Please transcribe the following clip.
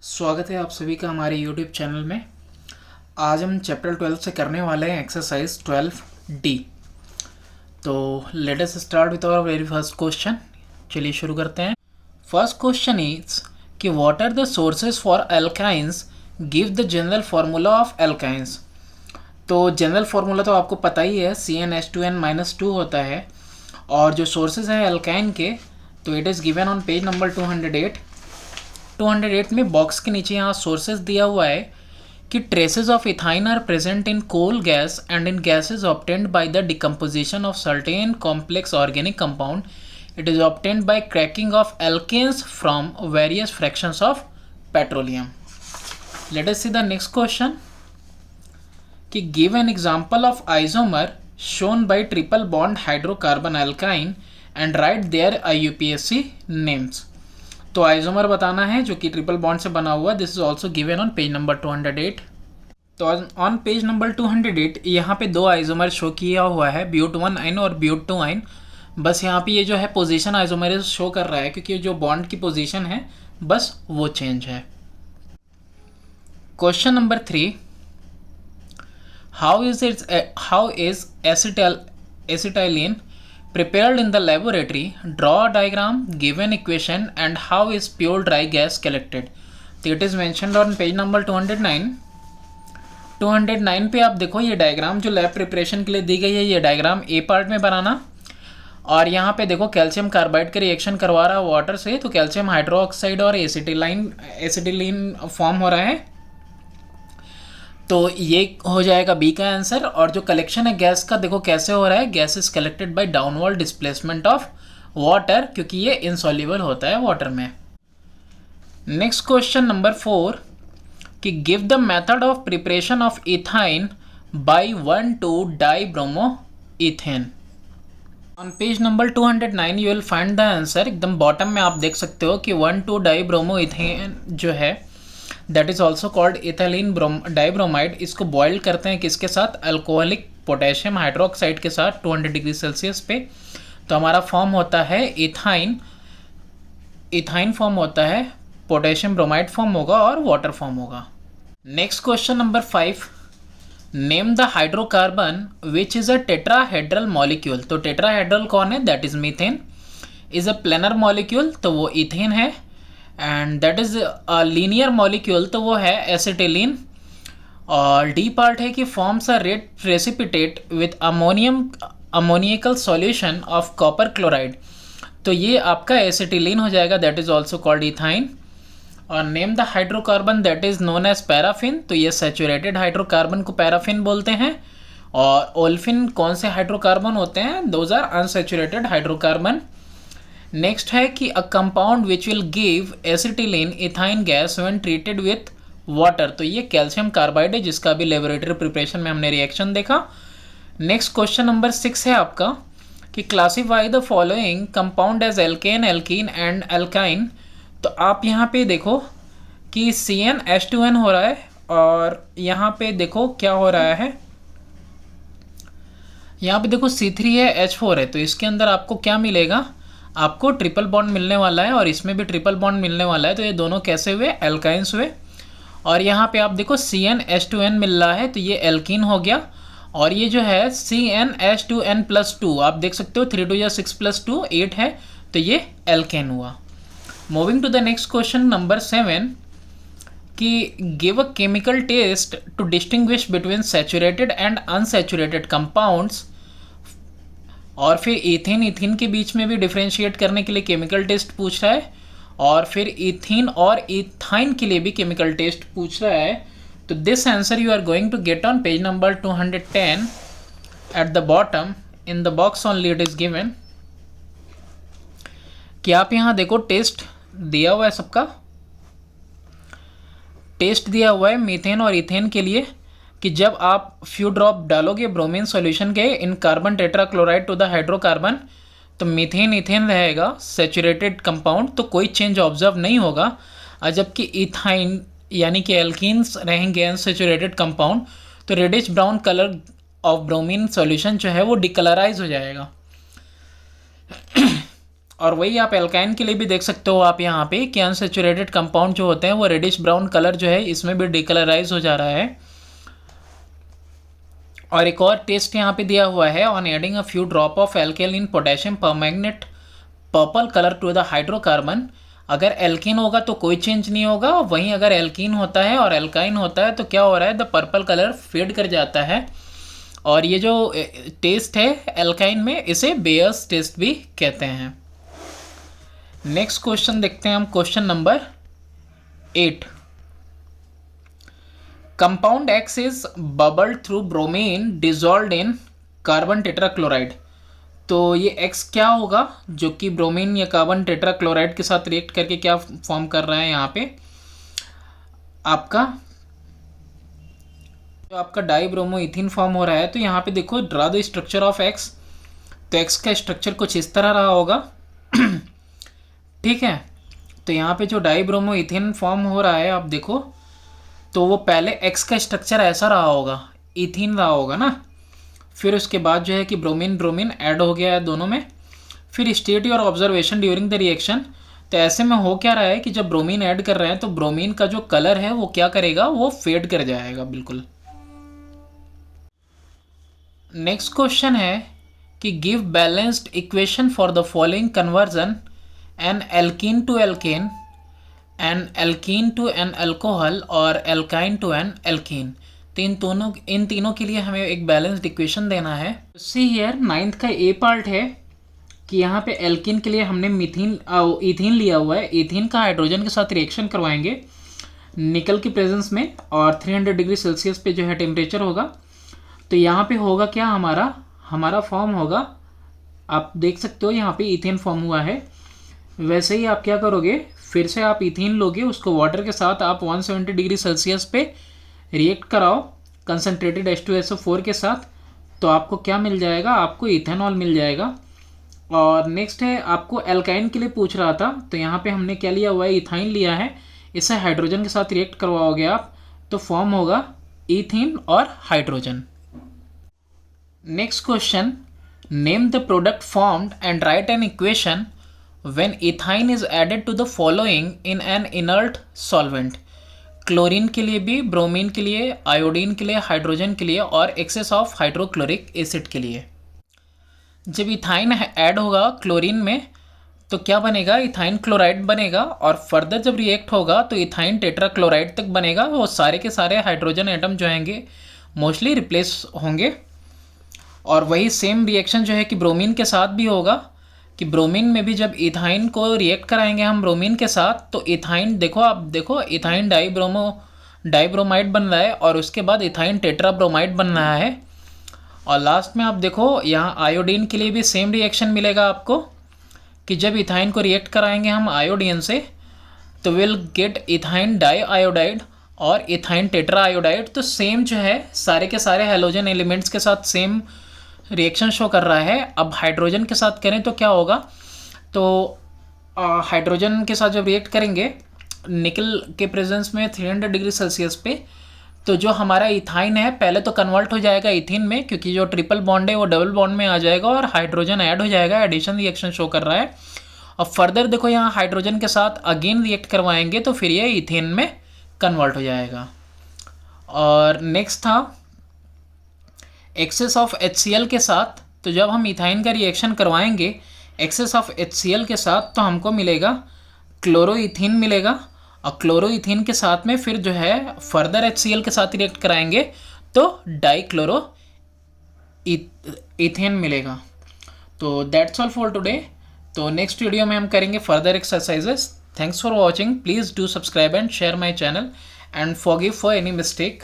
स्वागत है आप सभी का हमारे YouTube चैनल में। आज हम चैप्टर 12 से करने वाले हैं एक्सरसाइज 12D। तो let us start with our very first question. चलिए शुरू करते हैं। फर्स्ट क्वेश्चन इज कि what are the sources for alkynes, give the general formula of alkynes. तो जनरल फार्मूला तो आपको पता ही है, CnH2n-2 होता है। और जो सोर्सेज हैं एल्काइन के, तो it is given on page number 208 में बॉक्स के नीचे यहाँ सोर्सेज दिया हुआ है कि traces of ethyne are present in coal gas and in gases obtained by the decomposition of certain complex organic compound. It is obtained by cracking of alkanes from various fractions of petroleum. Let us see the next question कि give an example of isomer shown by triple bond hydrocarbon alkyne and write their IUPAC names. तो isomer बताना है जो कि triple bond से बना हुआ है। This is also given on page number 208। तो ऑन पेज नंबर 208 यहाँ पे दो आइसोमर शो किया हुआ है, ब्यूट-1 और ब्यूट-2। बस यहाँ पे ये जो है पोजीशन आइसोमर शो कर रहा है क्योंकि जो बॉन्ड की पोजीशन है बस वो चेंज है। Question number 3, how is acetylene prepared in the laboratory, draw a diagram, give an equation, and how is pure dry gas collected। तो it is mentioned on page number 209 पे आप देखो ये डायग्राम जो लैब प्रिपरेशन के लिए दी गई है, ये डायग्राम ए पार्ट में बनाना। और यहाँ पे देखो कैल्शियम कार्बाइड का रिएक्शन करवा रहा है वाटर से, तो कैल्शियम हाइड्रोक्साइड और एसिटिलीन फॉर्म हो रहा है। तो ये हो जाएगा बी का आंसर। और जो कलेक्शन है गैस का, देखो कैसे हो रहा है, gas is collected by downward displacement of water, क्योंकि ये इनसॉल्युबल होता है वाटर में। नेक्स्ट क्वेश्चन नंबर 4 कि give the method of preparation of ethyne by 1,2-डाइब्रोमोइथेन। On page number 209 you will find the answer. एकदम बॉटम में आप देख सकते हो कि 1,2-डाइब्रोमोइथेन जो है that is also called ethylene dibromide. इसको बॉइल करते हैं किसके साथ, अल्कोहलिक पोटेशियम हाइड्रोक्साइड के साथ 200 डिग्री सेल्सियस पे। तो हमारा फॉर्म होता है इथाइन फॉर्म होता है, पोटेशियम ब्रोमाइड फॉर्म होगा और वाटर फॉर्म होगा। Next question number 5, name the hydrocarbon which is a tetrahedral molecule. तो टेट्राहेड्रल कौन है, that is methane. Is a planar molecule, तो वो इथेन है। And that is a linear molecule, तो वो है एसिटिलीन। और डी पार्ट है कि forms a red precipitate with ammoniacal solution of copper chloride. तो ये आपका एसिटिलीन हो जाएगा, that is also called ethyne. और name the hydrocarbon that is known as paraffin. तो ये सैचुरेटेड हाइड्रोकार्बन को पैराफिन बोलते हैं। और ओल्फिन कौन से हाइड्रोकार्बन होते हैं, those are unsaturated hydrocarbon. Next है कि a compound which will give acetylene ethyne gas when treated with water. तो ये कैल्शियम कार्बाइड है जिसका भी लेबोरेटरी प्रिपरेशन में हमने रिएक्शन देखा। नेक्स्ट क्वेश्चन नंबर 6 है आपका कि classify the following compound as alkane, alkene and alkyne. तो आप यहाँ पे देखो कि CnH2n हो रहा है और यहाँ पे देखो क्या हो रहा है, यहाँ पे देखो C3 है, H4 है। तो इसके अंदर आपको क्या मिलेगा, आपको ट्रिपल बॉन्ड मिलने वाला है और इसमें भी ट्रिपल बॉन्ड मिलने वाला है। तो ये दोनों कैसे हुए, एल्काइंस हुए। और यहाँ पे आप देखो CnH2n मिल रहा है, तो ये एल्कीन हो गया। और ये जो है CnH2n+2, आप देख सकते हो 3 2 या 6 + 2 8 है, तो ये एल्केन हुआ। Moving to the next question number 7 कि give a chemical test to distinguish between saturated and unsaturated compounds. और फिर इथीन के बीच में भी डिफ्रेंशिएट करने के लिए केमिकल टेस्ट पूछ रहा है। और फिर इथीन और इथाइन के लिए भी केमिकल टेस्ट पूछ रहा है। तो this answer you are going to get on page number 210 at the bottom in the box only it is given. कि आप यहाँ देखो टेस्ट दिया हुआ है, सबका टेस्ट दिया हुआ है मीथेन और इथेन के लिए कि जब आप फ्यू ड्रॉप डालोगे ब्रोमीन सॉल्यूशन के in carbon tetrachloride to the hydrocarbon, तो मीथेन इथेन रहेगा सैचुरेटेड कंपाउंड, तो कोई चेंज ऑब्जर्व नहीं होगा। और जबकि इथाइन यानी कि एल्कीन्स रहेंगे अनसैचुरेटेड कंपाउंड, तो reddish brown colour of bromine solution जो है वो डिकलराइज हो जाएगा। और वही आप एल्काइन के लिए भी देख सकते हो आप यहाँ पे कि अनसेचुरेटेड कंपाउंड जो होते हैं वो रेडिश ब्राउन कलर जो है इसमें भी डिकलराइज हो जा रहा है। और एक और टेस्ट यहाँ पे दिया हुआ है, on adding a few drop of एल्केल in potassium permanganate purple colour to the hydrocarbon. अगर एल्कीन होगा तो कोई चेंज नहीं होगा, वहीं अगर एल्कीन होता है और एल्काइन होता है तो क्या हो रहा है, द पर्पल कलर फेड कर जाता है। और ये जो टेस्ट है एल्काइन में, इसे बेयर्स टेस्ट भी कहते हैं। नेक्स्ट क्वेश्चन देखते हैं हम, question number 8। Compound X is bubbled through bromine dissolved in carbon tetrachloride. तो ये X क्या होगा जो कि ब्रोमीन या कार्बन टेट्राक्लोराइड के साथ रिएक्ट करके क्या फॉर्म कर रहा है यहाँ पे आपका डाईब्रोमो इथिन फॉर्म हो रहा है। तो यहाँ पे देखो, draw the structure of X। तो X का स्ट्रक्चर कुछ इस तरह रहा होगा ठीक है। तो यहाँ पे जो डाईब्रोमो इथिन फॉर्म हो रहा है आप देखो, तो वो पहले X का स्ट्रक्चर ऐसा रहा होगा, इथिन रहा होगा ना। फिर उसके बाद जो है कि ब्रोमीन ब्रोमीन ऐड हो गया है दोनों में। फिर state your observation during the reaction. तो ऐसे में हो क्या रहा है कि जब ब्रोमीन ऐड कर रहे हैं तो ब्रोमीन का जो कलर है वो क्या करेगा, वो फेड कर जाएगा बिल्कुल। नेक्स्ट क्वेश्चन है कि give balanced equation for the following conversion an alkene to alkane, an alkene to an alcohol और एल्काइन टू एन एल्कीन। तो इन तीनों के लिए हमें एक बैलेंस्ड इक्वेशन देना है। सी हियर 9th का ए पार्ट है कि यहाँ पे एल्कीन के लिए हमने इथीन लिया हुआ है। इथीन का हाइड्रोजन के साथ रिएक्शन करवाएंगे निकल की प्रेजेंस में, और 300 डिग्री सेल्सियस पे जो है टेम्परेचर होगा। तो यहाँ पे होगा क्या, हमारा फॉर्म होगा, आप देख सकते हो यहाँ पे इथेन फॉर्म हुआ है। वैसे ही आप क्या करोगे, फिर से आप इथीन लोगे, उसको वाटर के साथ आप 170 डिग्री सेल्सियस पे रिएक्ट कराओ कंसनट्रेटेड H2SO4 के साथ। तो आपको क्या मिल जाएगा, आपको इथेनॉल मिल जाएगा। और नेक्स्ट है, आपको एल्काइन के लिए पूछ रहा था, तो यहाँ पे हमने क्या लिया हुआ है, इथाइन लिया है। इसे हाइड्रोजन के साथ रिएक्ट करवाओगे आप तो फॉर्म होगा इथीन और hydrogen. Next question, name the product formed and right an equation when ethyne is added to the following in an inert solvent। Chlorine के लिए भी, ब्रोमीन के लिए, आयोडीन के लिए, हाइड्रोजन के लिए और एक्सेस ऑफ हाइड्रोक्लोरिक एसिड के लिए। जब इथाइन ऐड होगा क्लोरीन में तो क्या बनेगा, इथाइन क्लोराइड बनेगा। और फर्दर जब रिएक्ट होगा तो इथाइन टेट्राक्लोराइड तक बनेगा। वो सारे के सारे हाइड्रोजन एटम जो हैंगे मोस्टली रिप्लेस होंगे। और वही सेम रिएक्शन जो है कि ब्रोमीन के साथ भी होगा कि ब्रोमीन में भी जब इथाइन को रिएक्ट कराएंगे हम ब्रोमीन के साथ तो इथाइन, देखो आप देखो, इथाइन डाईब्रोमाइड बन रहा है और उसके बाद इथाइन टेट्राब्रोमाइड बन रहा है। और लास्ट में आप देखो यहाँ आयोडीन के लिए भी सेम रिएक्शन मिलेगा आपको कि जब इथाइन को रिएक्ट कराएंगे हम आयोडीन से तो will get ethyne di iodide और इथाइन टेट्रा आयोडाइड। तो सेम जो है सारे के सारे हैलोजन एलिमेंट्स के साथ सेम रिएक्शन शो कर रहा है। अब हाइड्रोजन के साथ करें तो क्या होगा, तो हाइड्रोजन के साथ जब रिएक्ट करेंगे निकल के प्रेजेंस में 300 डिग्री सेल्सियस पे, तो जो हमारा इथाइन है पहले तो कन्वर्ट हो जाएगा इथिन में, क्योंकि जो ट्रिपल बॉन्ड है वो डबल बॉन्ड में आ जाएगा और हाइड्रोजन ऐड हो जाएगा, एडिशन रिएक्शन शो कर रहा है। और फर्दर देखो यहाँ हाइड्रोजन के साथ अगेन रिएक्ट करवाएंगे तो फिर ये इथेन में कन्वर्ट हो जाएगा। और नेक्स्ट था एक्सेस ऑफ HCl के साथ। तो जब हम इथाइन का रिएक्शन करवाएंगे एक्सेस ऑफ HCl के साथ तो हमको मिलेगा क्लोरोइथीन मिलेगा। और क्लोरोइथीन के साथ में फिर जो है फर्दर HCl के साथ रिएक्ट कराएंगे तो डाईक्लोरो इथेन मिलेगा। तो दैट्स ऑल फॉर टुडे। तो नेक्स्ट वीडियो में हम करेंगे further exercises. Thanks for watching. Please do subscribe and share my channel and forgive for any mistake.